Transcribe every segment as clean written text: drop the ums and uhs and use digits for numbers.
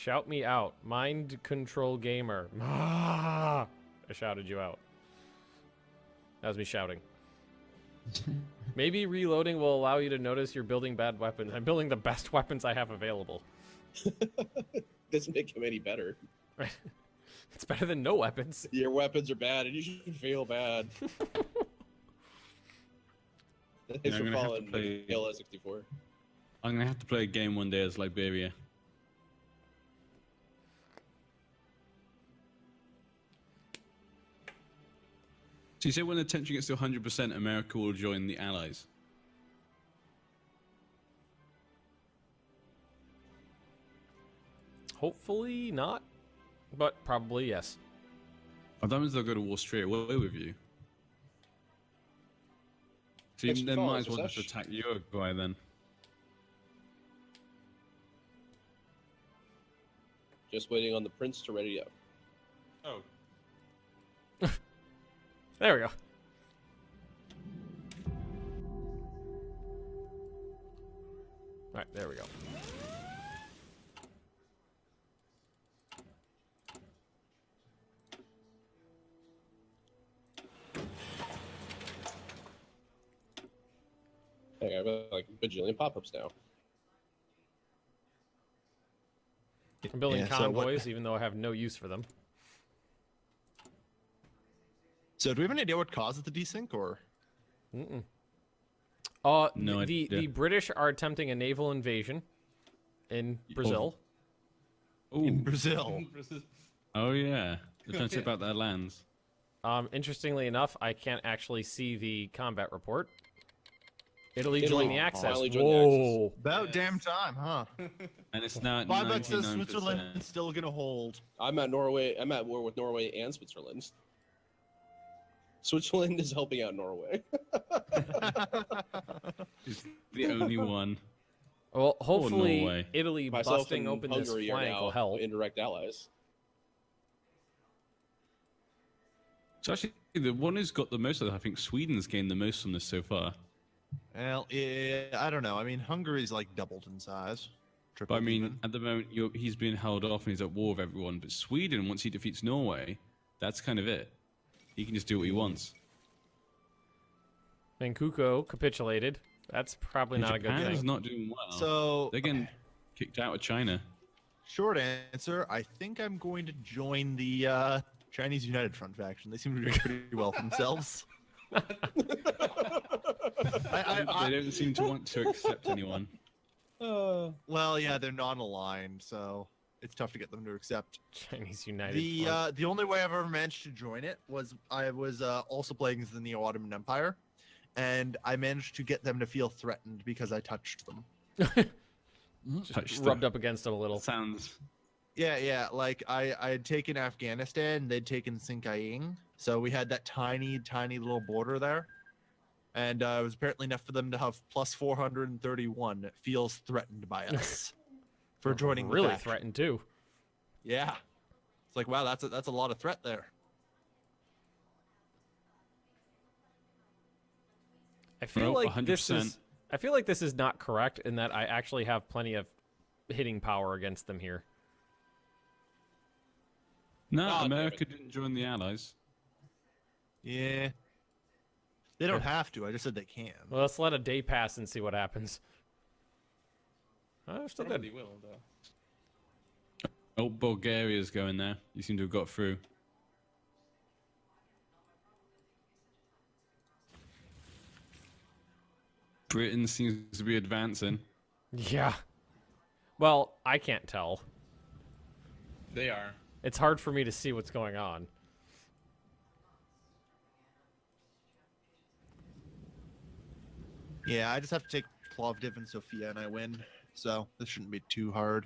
Shout me out. Mind control gamer. Ah! I shouted you out. That was me shouting. Maybe reloading will allow you to notice you're building bad weapons. I'm building the best weapons I have available. Doesn't make him any better. It's better than no weapons. Your weapons are bad, and you should feel bad. Thanks for following KLS64. I'm gonna have to play a game one day as Liberia. So you say when the tension gets to 100%, America will join the Allies? Hopefully not, but probably yes. Oh, that means they'll go to war straight away with you. So you then might as well just attack Uruguay then. Just waiting on the prince to ready up. Oh. There we go. Alright, there we go. I have like a bajillion pop-ups now. I'm building convoys, even though I have no use for them. So do we have any idea what causes the desync, or? No idea. The British are attempting a naval invasion in Brazil. Oh. In Brazil. Oh yeah. They're trying to take back their lands. Interestingly enough, I can't actually see the combat report. Italy joined the Axis. Whoa. About damn time, huh? And it's now at 5x says 99%. Switzerland's still gonna hold. I'm at Norway. I'm at war with Norway and Switzerland. Switzerland is helping out Norway. It's the only one. Well, hopefully Norway. Italy Myself busting and open Hungary this are flank now will help. indirect allies. So actually, the one who's got the most of it, I think Sweden's gained the most from this so far. Well, yeah, I don't know. I mean, Hungary's like doubled in size. But I mean, even. at the moment, he's being held off and he's at war with everyone. But Sweden, once he defeats Norway, that's kind of it. He can just do what he wants. Manchukuo capitulated. That's probably not a good Japan's thing. not doing well. So They're getting kicked out of China. short answer, I think I'm going to join the Chinese United Front faction. They seem to be doing pretty well for themselves. They don't seem to want to accept anyone. Well, yeah, they're non-aligned, so it's tough to get them to accept. Chinese United. The only way I've ever managed to join it was I was also playing as the Neo-Ottoman Empire, and I managed to get them to feel threatened because I touched them. Just rubbed up against them a little. Sounds. Yeah, like I had taken Afghanistan, they'd taken Sinkiang, so we had that tiny little border there. And it was apparently enough for them to have plus 431. It feels threatened by us for joining. Really the faction. threatened too. Yeah, it's like, wow, that's a lot of threat there. I feel Nope, like this 100%. is. I feel like this is not correct in that I actually have plenty of hitting power against them here. No, Oh, America didn't join the Allies. Yeah, they don't have to. I just said they can. Well, let's let a day pass and see what happens. Oh, still good. Probably will, though. Oh, Bulgaria's going there. You seem to have got through. Britain seems to be advancing. Yeah. Well, I can't tell. They are. It's hard for me to see what's going on. Yeah, I just have to take Plovdiv and Sofia, and I win. So this shouldn't be too hard.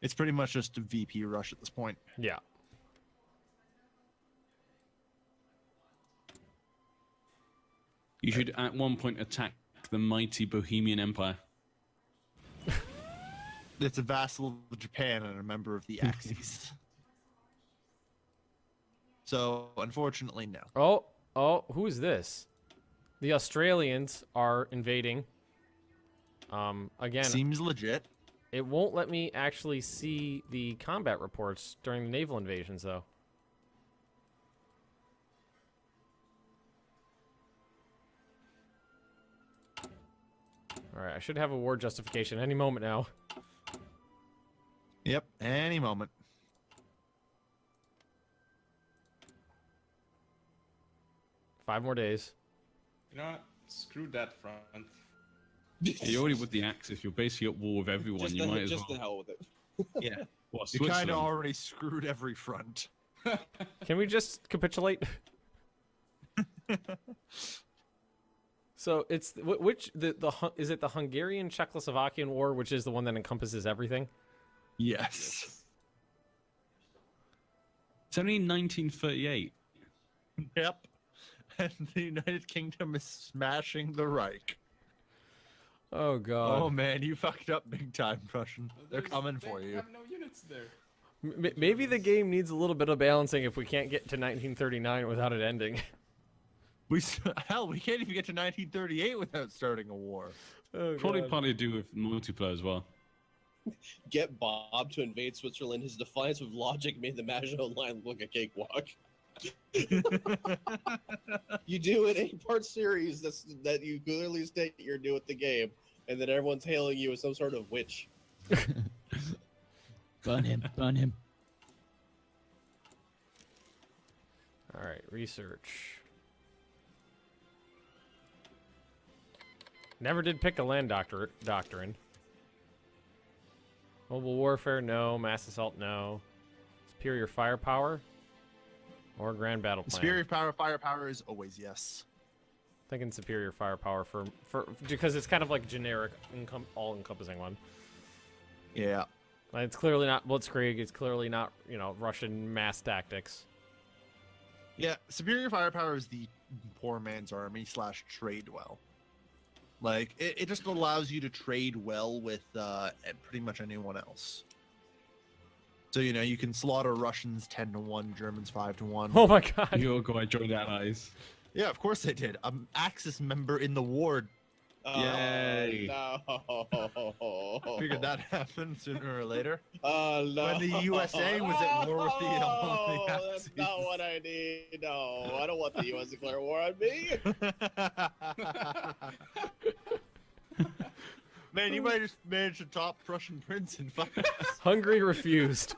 It's pretty much just a VP rush at this point. Yeah. You should at one point attack the mighty Bohemian Empire. It's a vassal of Japan and a member of the Axis. So, unfortunately, no. Oh, who is this? The Australians are invading. Again, Seems legit. It won't let me actually see the combat reports during the naval invasions, though. Alright, I should have a war justification any moment now. Yep, any moment. Five more days. You know what? Screw that front. You're already with the Axis. You're basically at war with everyone. Just You might as just well. the hell with it. Yeah. What, You kind Switzerland? of already screwed every front. Can we just capitulate? So it's which is it the Hungarian Czechoslovakian War, which is the one that encompasses everything? Yes. It's only 1938. Yep. And the United Kingdom is smashing the Reich. Oh god. Oh man, you fucked up big time, Prussian. They're coming for They you. have no units there. Maybe the game needs a little bit of balancing if we can't get to 1939 without it ending. Hell, we can't even get to 1938 without starting a war. Oh, Probably God. partly to do with multiplayer as well. Get Bob to invade Switzerland. His defiance with logic made the Maginot Line look a cakewalk. You do an 8-part series that you clearly state you're doing with the game, and then everyone's hailing you as some sort of witch. Burn him, burn him. All right, research. Never did pick a land doctrine. Mobile warfare, no. Mass assault, no. Superior firepower, or grand battle plan. Superior firepower is always yes. Thinking superior firepower for because it's kind of like generic, all-encompassing one. Yeah. It's clearly not Blitzkrieg. It's clearly not, you know, Russian mass tactics. Yeah, superior firepower is the poor man's army / trade well. Like, it just allows you to trade well with pretty much anyone else. So, you know, you can slaughter Russians 10-1, Germans 5-1. Oh my god. Uruguay joined allies. Yeah, of course they did. I'm Axis member in the war. Yay. Oh, no. Figured that happened sooner or later. Oh, no. When the USA was at war with the Oh, Axis. that's not what I need. No, I don't want the U.S. to declare war on me. Man, you might just manage to top Prussian prince and fuck us. Hungary refused.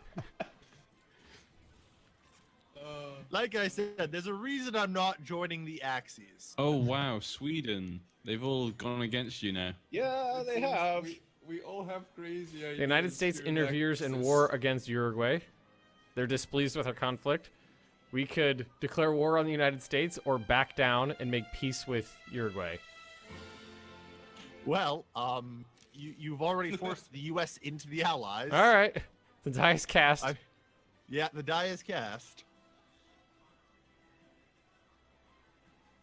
Like I said, there's a reason I'm not joining the Axis. Oh wow, Sweden. They've all gone against you now. Yeah, they have. We all have crazy ideas. The United States here interferes in Axis. war against Uruguay. They're displeased with our conflict. We could declare war on the United States or back down and make peace with Uruguay. Well, you've already forced the U.S. into the Allies. All right. The die is cast. Yeah, the die is cast.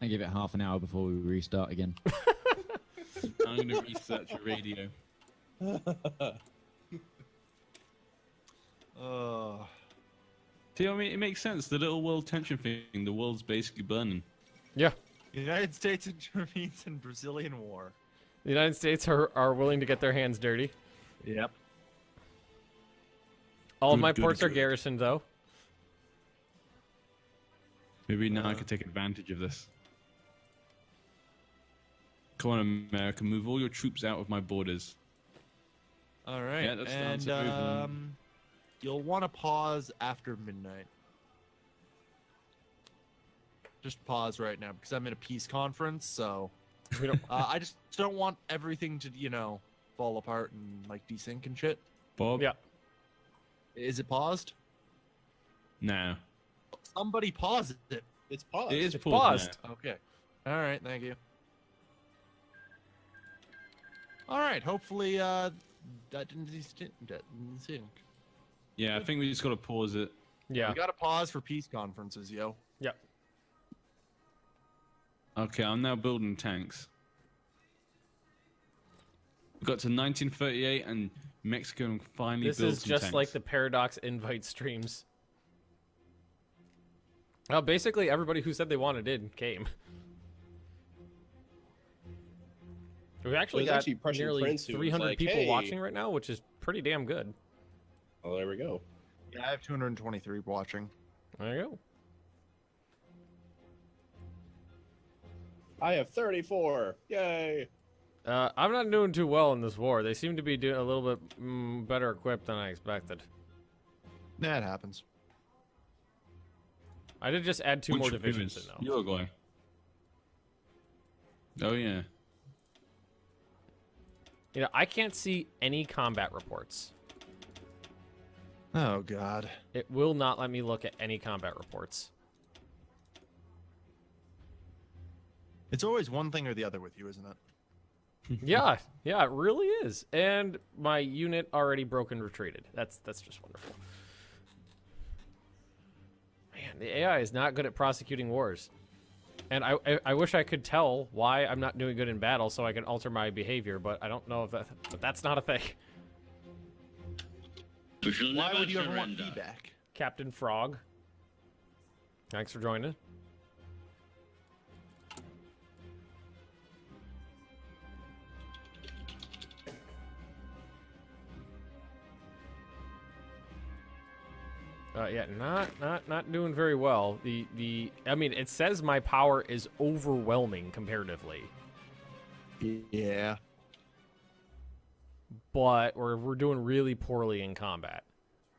I give it half an hour before we restart again. I'm gonna research your radio. See, I mean, it makes sense. The little world tension thing. The world's basically burning. Yeah. The United States intervenes in Brazilian war. The United States are willing to get their hands dirty. Yep. All of Good, my good, ports are good. garrisoned, though. Maybe now I can take advantage of this. Come on, America, move all your troops out of my borders. All right. Yeah, that's and a move. you'll want to pause after midnight. Just pause right now because I'm in a peace conference, so We don't. I just don't want everything to, you know, fall apart and like desync and shit. Bob? Yeah. Is it paused? No. Somebody pause it. It's paused. It is It's paused. paused. Okay. All right. Thank you. All right. Hopefully, that didn't sync. Yeah, I think we just gotta pause it. Yeah. We got to pause for peace conferences, yo. Yep. Okay, I'm now building tanks. We got to 1938 and Mexico finally This built is some just tanks. like the Paradox invite streams. Well, basically everybody who said they wanted in came. We've actually There's got actually Prussian nearly Prince who was 300 like, people "Hey." watching right now, which is pretty damn good. Oh, there we go. Yeah, I have 223 watching. There you go. I have 34. Yay! I'm not doing too well in this war. They seem to be doing a little bit better equipped than I expected. That happens. I did just add two more Which divisions in province? though. Uruguay. Oh yeah. You know, I can't see any combat reports. Oh God. It will not let me look at any combat reports. It's always one thing or the other with you, isn't it? Yeah, it really is. And my unit already broke and retreated. That's just wonderful. Man, the AI is not good at prosecuting wars. And I wish I could tell why I'm not doing good in battle so I can alter my behavior, but I don't know if but that's not a thing. We shall Why never would you ever want surrender. feedback? Captain Frog. Thanks for joining. Yeah, not doing very well. I mean, it says my power is overwhelming comparatively, Yeah. but we're doing really poorly in combat.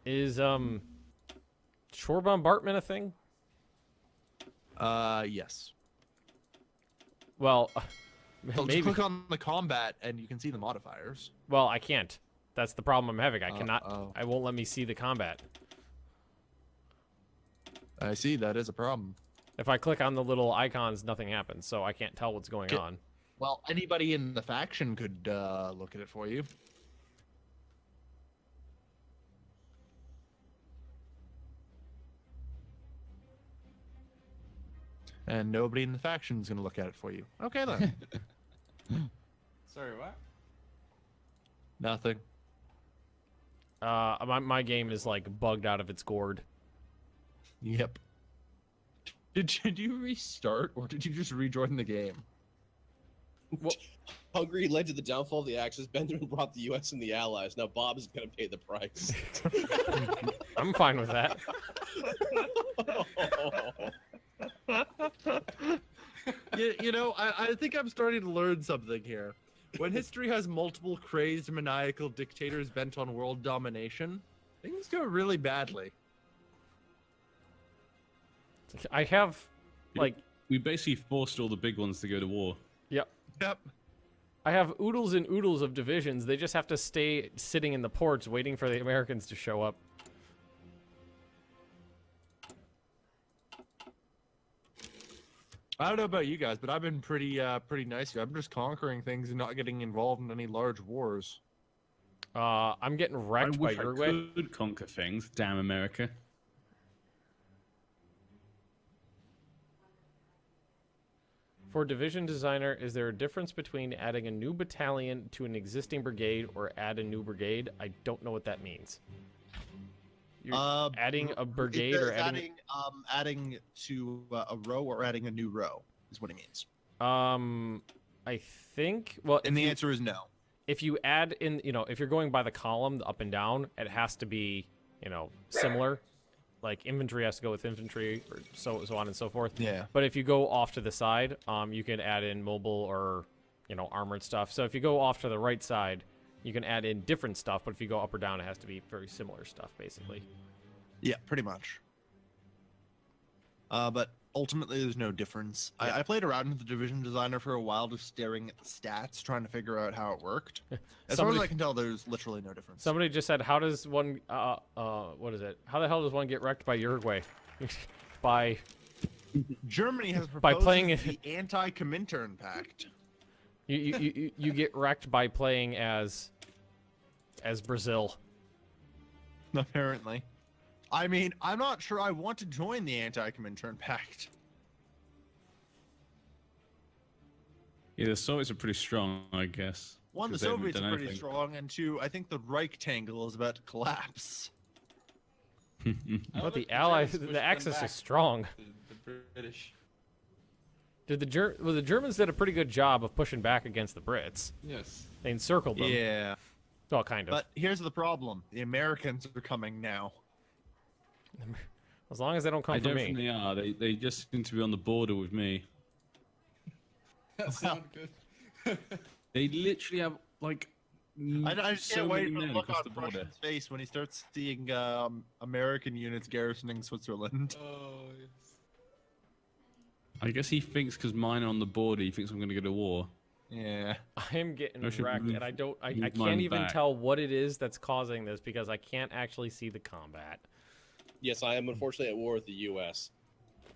Is shore bombardment a thing? Yes. Well, So maybe. just click on the combat and you can see the modifiers. Well, I can't. That's the problem I'm having. I cannot. oh. I won't let me see the combat. I see, that is a problem. If I click on the little icons, nothing happens, so I can't tell what's going Okay. on. Well, anybody in the faction could look at it for you. And nobody in the faction is going to look at it for you. Okay, then. Sorry, what? Nothing. My game is like bugged out of its gourd. Yep. Did you restart or did you just rejoin the game? Hungary led to the downfall of the Axis. Benjamin brought the U.S. and the Allies. Now Bob is going to pay the price. I'm fine with that. You know, I think I'm starting to learn something here. When history has multiple crazed, maniacal dictators bent on world domination, things go really badly. I have, like, We basically forced all the big ones to go to war. yep. Yep. I have oodles and oodles of divisions. They just have to stay sitting in the ports waiting for the Americans to show up. I don't know about you guys, but I've been pretty nice here. I'm just conquering things and not getting involved in any large wars. I'm getting wrecked I by wish Uruguay. I could conquer things. Damn America. For division designer, is there a difference between adding a new battalion to an existing brigade or add a new brigade? I don't know what that means. You're adding a brigade or adding to a row or adding a new row is what he means. I think, well, And the answer is no. if you add in, if you're going by the column, the up and down, it has to be, similar. Like infantry has to go with infantry, or so on and so forth. Yeah. But if you go off to the side, you can add in mobile or, armored stuff. So if you go off to the right side, you can add in different stuff. But if you go up or down, it has to be very similar stuff, basically. Yeah, pretty much. But ultimately, there's no difference. Yeah. I played around with the division designer for a while, just staring at the stats, trying to figure out how it worked. As far as I can tell, there's literally no difference. Somebody just said, how does one, what is it? How the hell does one get wrecked by Uruguay? by Germany has proposed By playing the anti-Comintern Pact. you get wrecked by playing as Brazil. Apparently. I mean, I'm not sure I want to join the anti-Comintern Pact. Yeah, the Soviets are pretty strong, I guess. One, the 'cause they haven't Soviets done are pretty anything. strong, and two, I think the Reichtangle is about to collapse. But the Allies, the Axis is strong. The British. Did the Germans did a pretty good job of pushing back against the Brits. Yes. They encircled them. Yeah. Well, kind of. But here's the problem: the Americans are coming now. As long as they don't come I for don't me. think they are. They just seem to be on the border with me. That's not good. They literally have like. I just so can't many wait for the men look across on the border. Prussian's face when he starts seeing American units garrisoning Switzerland. Oh, yes. I guess he thinks because mine are on the border, he thinks I'm going to go to war. Yeah. I am getting I should wrecked, move- and I move can't mine even back. tell what it is that's causing this because I can't actually see the combat. Yes, I am unfortunately at war with the U.S.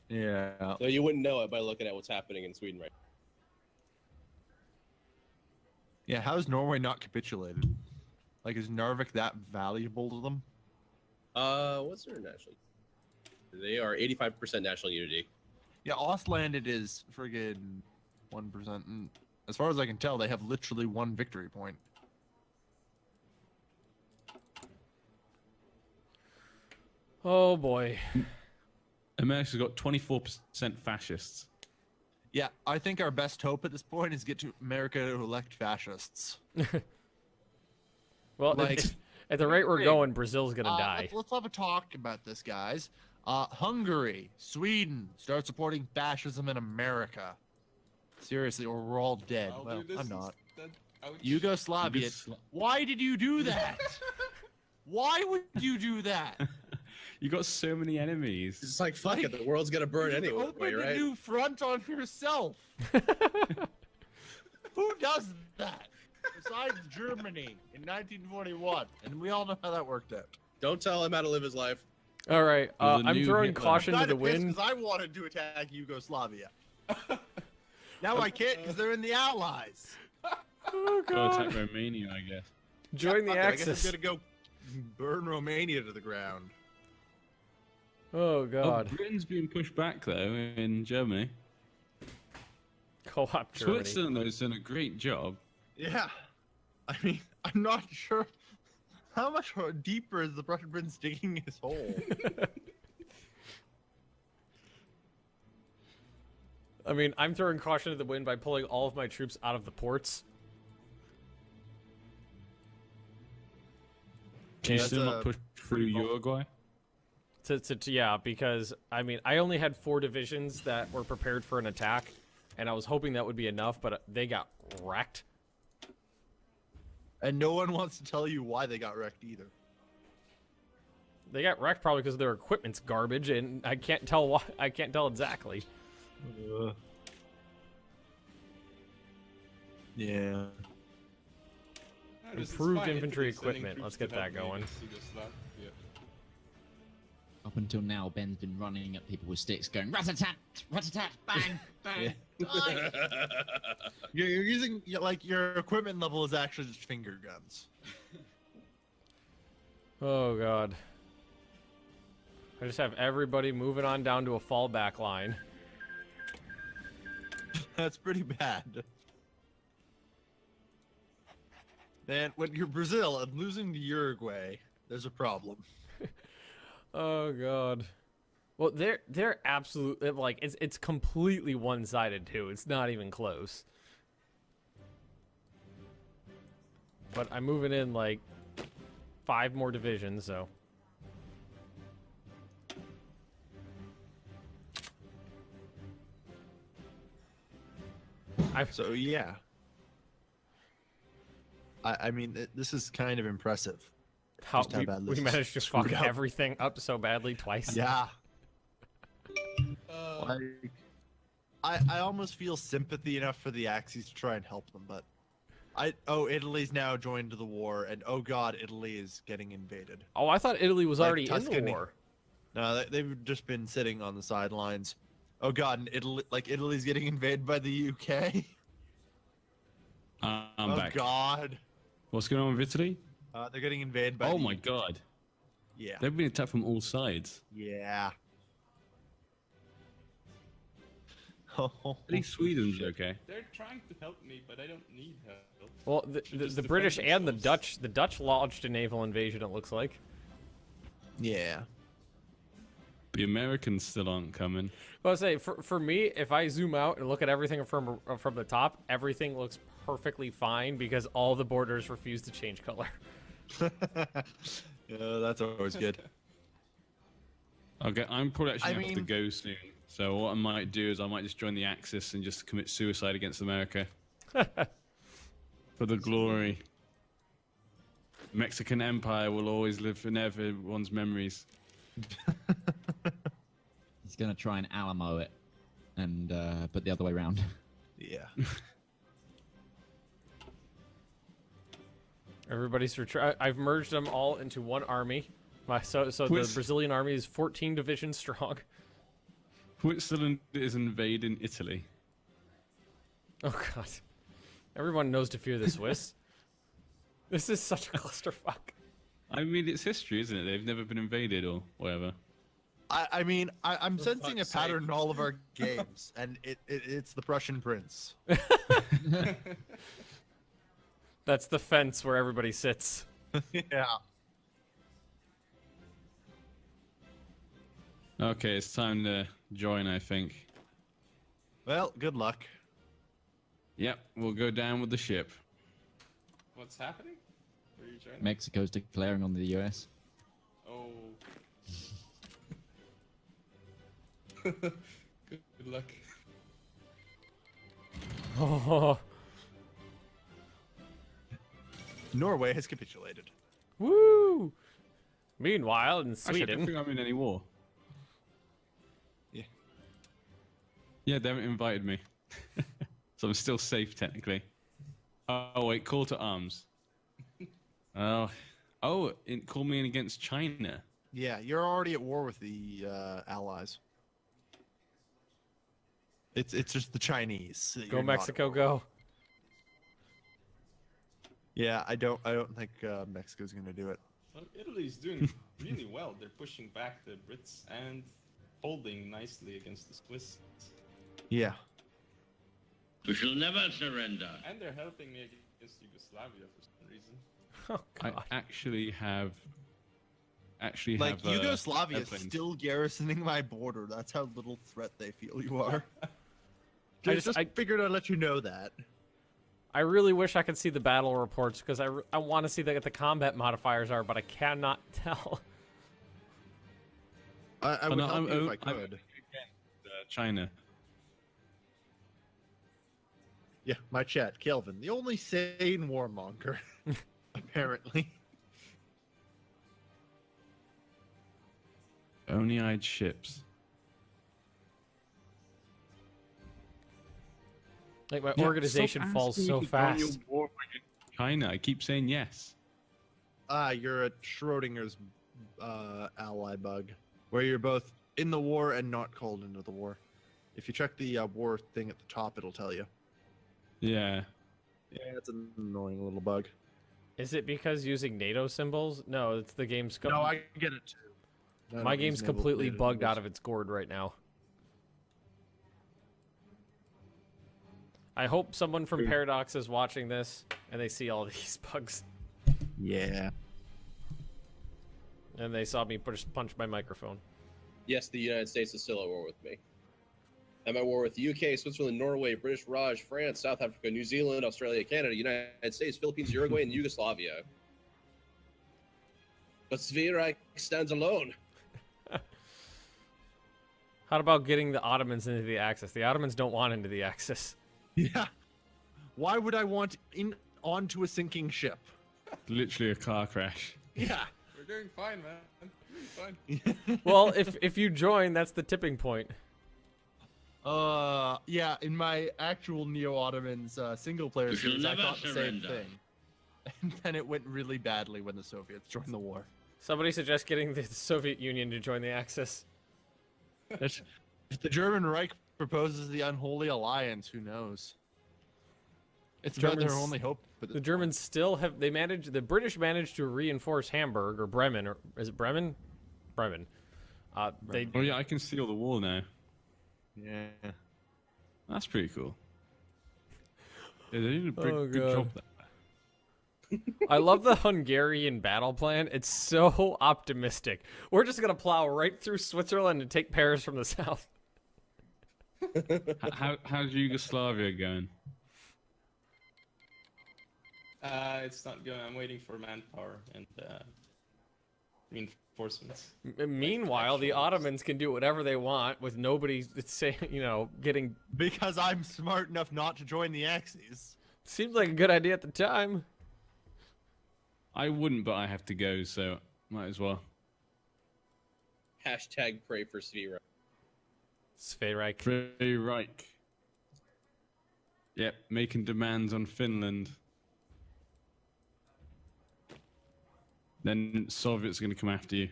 Yeah. So you wouldn't know it by looking at what's happening in Sweden right Yeah, how is Norway not capitulated? Like, is Narvik that valuable to them? now. What's their national? They are 85% national unity. Yeah, Ostlanded is friggin' 1%. And as far as I can tell, they have literally one victory point. Oh boy. America's got 24% fascists. Yeah, I think our best hope at this point is get to America to elect fascists. Well, Like- at the rate we're going, Brazil's gonna die. Let's have a talk about this, guys. Hungary, Sweden, start supporting fascism in America. Seriously, or we're all dead. I'll Well, do this I'm not. instead. Ouch. Yugoslavia. Yugosla- Why did you do that? Why would you do that? You got so many enemies. It's like, fuck it, the world's gonna burn You anyway, opened right? a new front on yourself. Who does that? Besides Germany in 1941, and we all know how that worked out. Don't tell him how to live his life. All right, There's a I'm new throwing Hitler. caution to the wind. Because I wanted to attack Yugoslavia. Now I can't because they're in the Allies. Oh Go god. attack Romania, I guess. Join the Fuck it, I guess Axis. I'm gonna go burn Romania to the ground. Oh Oh, god. Britain's being pushed back though in Germany. Co-op Germany. Switzerland though has done a great job. Yeah. I mean, I'm not sure how much deeper is the Prussian prince digging his hole. I mean, I'm throwing caution to the wind by pulling all of my troops out of the ports. Can you That's still not a push through Uruguay? Yeah, because I mean, I only had 4 divisions that were prepared for an attack, and I was hoping that would be enough, but they got wrecked. And no one wants to tell you why they got wrecked either. They got wrecked probably because their equipment's garbage, and I can't tell why. I can't tell exactly. Yeah. Yeah, this is Improved fine. infantry Italy's sending equipment. troops Let's to get that help me going. against Yugoslavia. Up until now, Ben's been running at people with sticks, going rat-a-tat, rat-a-tat, bang, bang. Die. You're using like your equipment level is actually just finger guns. Oh god. I just have everybody moving on down to a fallback line. That's pretty bad. Man, when you're Brazil and losing to Uruguay, there's a problem. Oh god. Well, they're absolutely like it's completely one-sided too. It's not even close. But I'm moving in like 5 more divisions, so. So yeah. I mean, this is kind of impressive. How Just how bad we this managed to screwed fuck up. everything up so badly twice. Yeah. Uh, Like, I almost feel sympathy enough for the Axis to try and help them, but Italy's now joined the war, and oh god, Italy is getting invaded. Oh, I thought Italy was Like already in the Tuscany. war. No, they've just been sitting on the sidelines. Oh god, and Italy's getting invaded by the UK. I'm oh back. god, What's going on with Italy? they're getting invaded by. Oh the my UK. god. Yeah, They've been attacked from all sides. yeah. At least Sweden's okay. they're trying to help me, but I don't need help. Well, Should just the defend British and the themselves. Dutch launched a naval invasion. It looks like. Yeah. The Americans still aren't coming. Well, I say for me, if I zoom out and look at everything from the top, everything looks perfectly fine because all the borders refuse to change color. Yeah, that's always good. Okay, I'm probably actually going to have to mean- go soon. So what I might do is I might just join the Axis and just commit suicide against America. For the glory. Mexican Empire will always live in everyone's memories. He's gonna try and Alamo it, and but the other way around. Yeah. Everybody's I've merged them all into one army. So the Which- Brazilian army is 14 divisions strong. Switzerland is invading Italy. Oh god. Everyone knows to fear the Swiss. This is such a clusterfuck. I mean, it's history, isn't it? They've never been invaded or whatever. I mean, I'm For sensing a fuck's pattern sake. in all of our games, and it's the Prussian Prince. That's the fence where everybody sits. Yeah. Okay, it's time to join, I think. Well, good luck. Yep, we'll go down with the ship. What's happening? Where are you joining? Mexico's declaring on the US. Oh. Good luck. Oh, Norway has capitulated. woo! Meanwhile, in Actually, I don't Sweden, think I'm in any war. Yeah. Yeah, they haven't invited me. So I'm still safe, technically. Oh, wait, call to arms. Oh, call me in against China. Yeah, you're already at war with the Allies. It's just the Chinese. that go you're not at Mexico, war with. go. Yeah, I don't think Mexico's gonna do it. Well, Italy's doing really well. They're pushing back the Brits and holding nicely against the Swiss. Yeah. We shall never surrender. And they're helping me against Yugoslavia for some reason. Oh I god. actually have. Like Yugoslavia is airplanes. still garrisoning my border. That's how little threat they feel you are. I just just- I- figured I'd let you know that. I really wish I could see the battle reports because I want to see what the combat modifiers are, but I cannot tell. I would help you if I could. against, China. Yeah, my chat, Kailvin, the only sane warmonger, apparently. Only-eyed ships. Like my Yeah, organization stop falls asking so me to join your fast. war against China. I keep saying yes. You're a Schrodinger's ally bug, where you're both in the war and not called into the war. If you check the war thing at the top, it'll tell you. Yeah. Yeah, it's an annoying little bug. Is it because using NATO symbols? No, it's the game's. No, I get it too. My game's completely bugged out of its gourd right now. I hope someone from Paradox is watching this and they see all these bugs Yeah. and they saw me punch my microphone. Yes, the United States is still at war with me. I'm at war with the UK, Switzerland, Norway, British Raj, France, South Africa, New Zealand, Australia, Canada, United States, Philippines, Uruguay, and Yugoslavia. But Svereich stands alone. How about getting the Ottomans into the Axis? The Ottomans don't want into the Axis. Yeah. Why would I want onto a sinking ship? Literally a car crash. Yeah. We're doing fine, man. Doing fine. Well, if you join, that's the tipping point. Yeah, in my actual Neo-Ottomans single player We shall series, I never thought the same surrender. thing. And then it went really badly when the Soviets joined the war. Somebody suggest getting the Soviet Union to join the Axis. If the German Reich proposes the unholy alliance, who knows? It's about their Germans- only hope. But The Germans still have. The British managed to reinforce Hamburg or Bremen, or is it Bremen? Bremen. They Oh yeah, I can see all the wall now. Yeah. That's pretty cool. Yeah, they did a pretty Oh, good God. job there. I love the Hungarian battle plan. It's so optimistic. We're just gonna plow right through Switzerland and take Paris from the south. How's Yugoslavia going? It's not going. I'm waiting for manpower and reinforcements. Meanwhile, the Ottomans can do whatever they want with nobody, getting. Because I'm smart enough not to join the Axis. Seemed like a good idea at the time. I wouldn't, but I have to go, so might as well. Hashtag pray for Svira. Svereich. Very right. Yep, making demands on Finland. Then Soviets are going to come after you.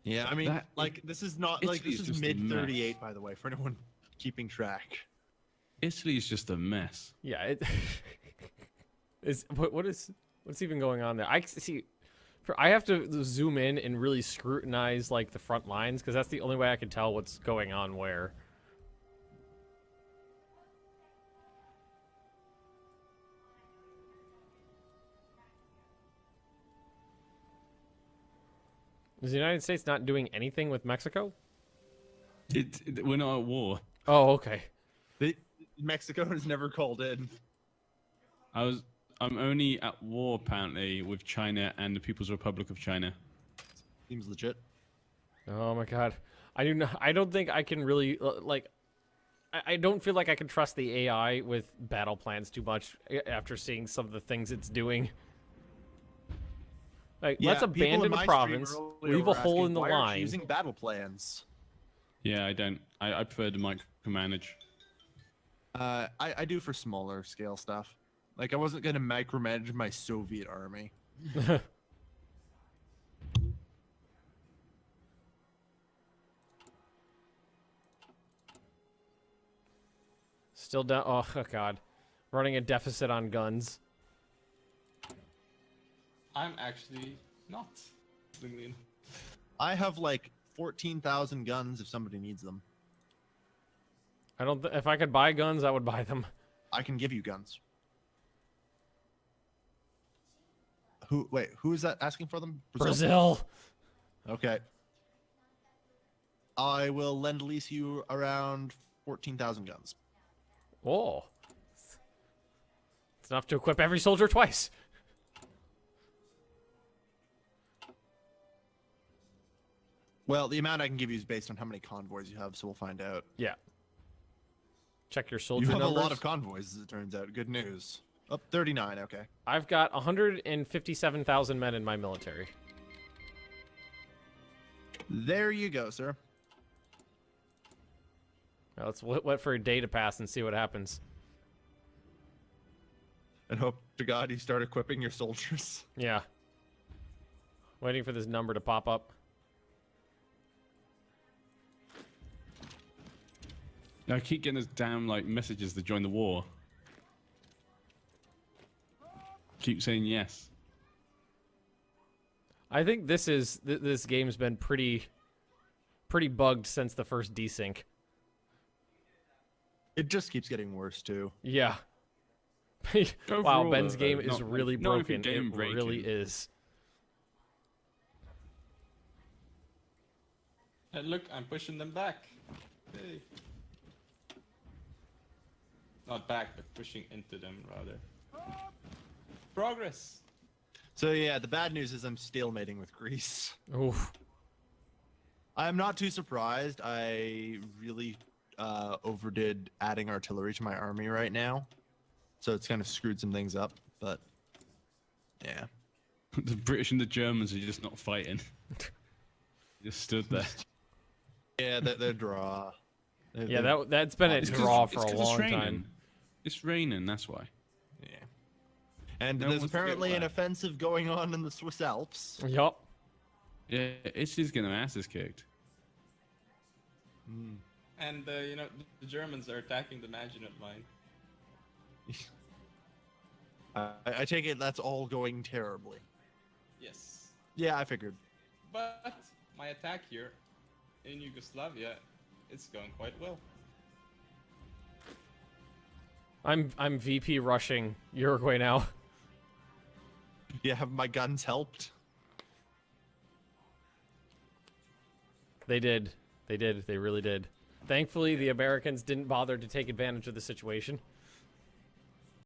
Yeah, I mean, That- this is not Italy's this is just a mid mess. 38, by the way, for anyone keeping track. Italy's just a mess. Yeah, it what's even going on there? I see. I have to zoom in and really scrutinize like the front lines because that's the only way I can tell what's going on where. Is the United States not doing anything with Mexico? We're not at war. Oh, okay. Mexico has never called in. I'm only at war apparently with China and the People's Republic of China. Seems legit. Oh my god. I don't think I can really I don't feel like I can trust the AI with battle plans too much after seeing some of the things it's doing. Like, Yeah, let's people in abandon a my stream province, earlier leave a were hole asking, in the why aren't you line. using battle plans. Yeah, I don't. I prefer to micromanage. I do for smaller scale stuff. Like, I wasn't gonna micromanage my Soviet army. Still down. Oh god. Running a deficit on guns. I'm actually not. I have like 14,000 guns if somebody needs them. If I could buy guns, I would buy them. I can give you guns. Who is that asking for them? Brazil. Okay. I will lend lease you around 14,000 guns. Oh. It's enough to equip every soldier twice. Well, the amount I can give you is based on how many convoys you have, so we'll find out. Yeah. Check your soldier You have numbers. a lot of convoys, as it turns out. Good news. Up 39, okay. I've got 157,000 men in my military. There you go, sir. Now let's wait for a day to pass and see what happens. And hope to God you start equipping your soldiers. Yeah. Waiting for this number to pop up. I keep getting those damn messages to join the war. Keep saying yes. I think this game's been pretty bugged since the first desync. It just keeps getting worse, too. Yeah. Wow, Overall, Ben's though, game is not- really not even broken. game It really breaking. is. And look, I'm pushing them back. Hey. Not back, but pushing into them rather. Progress. So yeah, the bad news is I'm stalemating with Greece. Oof. I'm not too surprised. I really overdid adding artillery to my army right now. So it's kind of screwed some things up, but yeah. The British and the Germans are just not fighting. just stood there. Yeah, they're draw. Yeah, that's been a It's 'cause- draw it's for a 'cause it's long raining. time. It's raining, that's why. Yeah. And No there's one's to get apparently an wet. offensive going on in the Swiss Alps. Yup. Yeah, Italy's getting their asses kicked. And the Germans are attacking the Maginot Mine. I take it that's all going terribly. Yes. Yeah, I figured. But my attack here in Yugoslavia, it's going quite well. I'm VP rushing Uruguay now. Yeah, have my guns helped? They did. They did. They really did. Thankfully, the Americans didn't bother to take advantage of the situation.